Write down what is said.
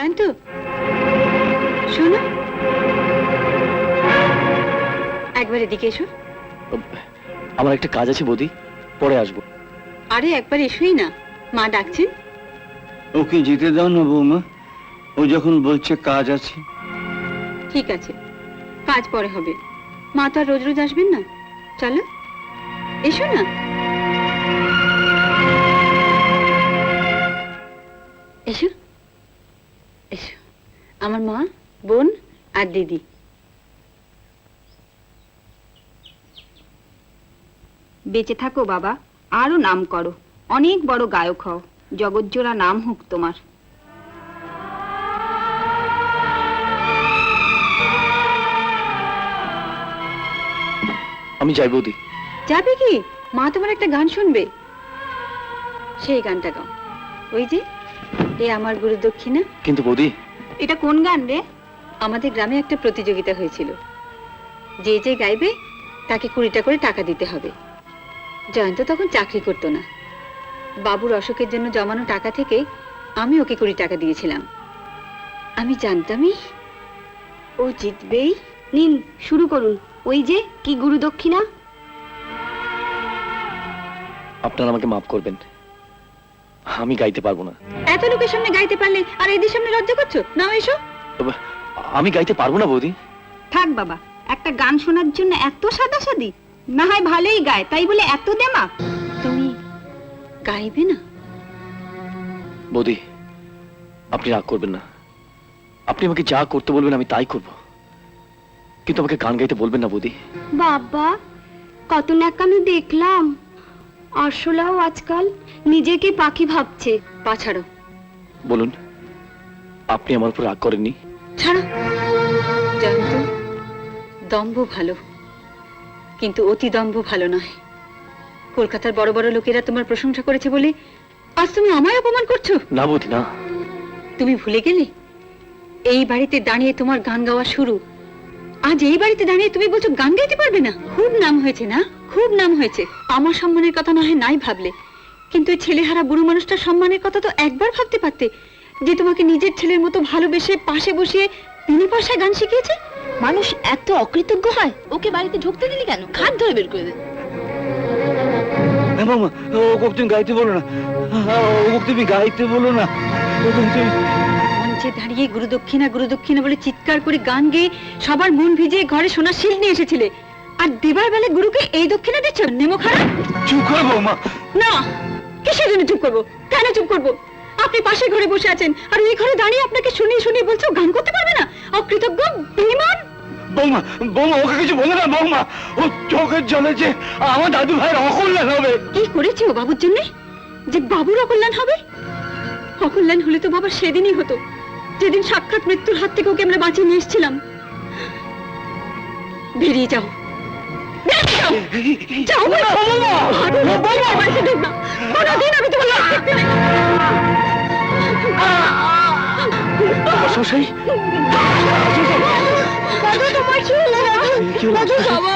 জয়ন্ত, শোনো, একবার এদিকে এসো। আমার একটা কাজ আছে বৌদি, পরে আসবো। আরে একবার এসোই না, মা ডাকছেন। ওকে যেতে দাও না বৌমা, ও যখন বলছে কাজ আছে। ঠিক আছে, কাজ পরে হবে, মা তো আর রোজ রোজ আসবেন না। চলো এসো না। এসো এসো, আমার মা, বোন আর দিদি। বেঁচে থাকো বাবা, আরো নাম করো, অনেক বড় গায়ক হও, জগৎজোড়া নাম হোক তোমার। আমি যাই বৌদি। যাবে কি? মা তোমার একটা গান শুনবে, সেই গানটা গাও। ওই যে, এ আমার গুরু দক্ষিণা। কিন্তু বৌদি, এটা কোন গান রে? আমাদের গ্রামে একটা প্রতিযোগিতা হয়েছিল, যে যে গাইবে তাকে 20টা করে টাকা দিতে হবে। জয়ন্ত তখন চাকরি করতো না, বাবুর অসুখের জন্য জমানো টাকা থেকে আমি ওকে 20 টাকা দিয়েছিলাম। আমি জানতামই ও জিতবেই। নিন শুরু করুন। ওই যে কি গুরু দক্ষিণা। আপনারা আমাকে মাফ করবেন, আমি গাইতে পারবো না। এত লোকের সামনে গাইতে পারলে আর এদের সামনে লজ্জা করছো? নাও এসো। আমি গাইতে পারবো না বৌদি। থাক বাবা, একটা গান শোনার জন্য এত সাদাসাদি? না হয় ভালোই গায়, তাই বলে এত দেমাক? তুমি গাইবে না? বৌদি, আপনি রাগ করবেন না, আপনি আমাকে যা করতে বলবেন আমি তাই করব, কিন্তু আমাকে গান গাইতে বলবেন না বৌদি। বাবা, কত ন্যাকামি দেখলাম। আসলেও আজকাল নিজেকে পাখি ভাবছে। পা ছাড়ো। বলুন, আপনি আমার উপর রাগ করেননি? ছাড়ো। জয়ন্ত, দম্ভ ভালো, কিন্তু অতি দম্ভ ভালো নয়। কলকাতার বড় বড় লোকেরা তোমার প্রশংসা করেছে বলে আজ তুমি আমায় অপমান করছো? না বৌদি, না। তুমি ভুলে গেলে এই বাড়িতে দাঁড়িয়ে তোমার গান গাওয়া শুরু, আজ এই বাড়িতে দাঁড়িয়ে তুমি বলছো গান গাইতে পারবে না? খুব নাম হয়েছে না, খুব নাম হয়েছে। আমার সম্মানের কথা না হয় নাই ভাবলে, কিন্তু এই ছেলেহারা বুড়ো মানুষটার সম্মানের কথা তো একবার ভাবতে পারতে, যে তোমাকে নিজের ছেলের মতো ভালোবেসে পাশে বসিয়ে বিনা পয়সায় গান শিখিয়েছে। মানুষ এত অকৃতজ্ঞ হয়? ওকে বাড়িতে ঢুকতে দিলি কেন? খাট ধরে বের করে দে। বৌমা, ওকে তুমি গাইতে বলো না, ওকে তুমি গাইতে বলো না। মঞ্চে দাঁড়িয়ে গুরু দক্ষিণা বলে চিৎকার করে গান গেয়ে সবার মন ভিজিয়ে ঘরে সোনার শিল নিয়ে এসেছিলে, আর দেবার বেলা গুরুকে এই দক্ষিণা দিচ্ছ? নেমো খারাপ। চুপ করো বৌমা। না, কিসের জন্য চুপ করবো? কেন চুপ করবো? আপনি পাশের ঘরে বসে আছেন আর এই ঘরে দাঁড়িয়ে আপনাকে শুনিয়ে শুনিয়ে বলছো গান করতে পারবে না? অকৃতজ্ঞ, বেঈমান। বৌমা, বৌমা, ওকে কিছু বলো না বৌমা, ও চোখের জলে যে আমার দাদু ভাইয়ের অকল্যাণ হবে। কি করেছে ও বাবুর জন্য যে বাবুর অকল্যাণ হবে? অকল্যাণ হলে তো বাবা সেদিনই হতো, যেদিন সাক্ষাৎ মৃত্যুর হাত থেকে ওকে আমরা বাঁচিয়ে নিয়ে এসেছিলাম। বেরিয়ে যাও, যাও, কোনদিন আমি তোমার লাভ দেখতে নেই। মশাই, দাদু, তোমার কি হলো? দাদু, বাবা।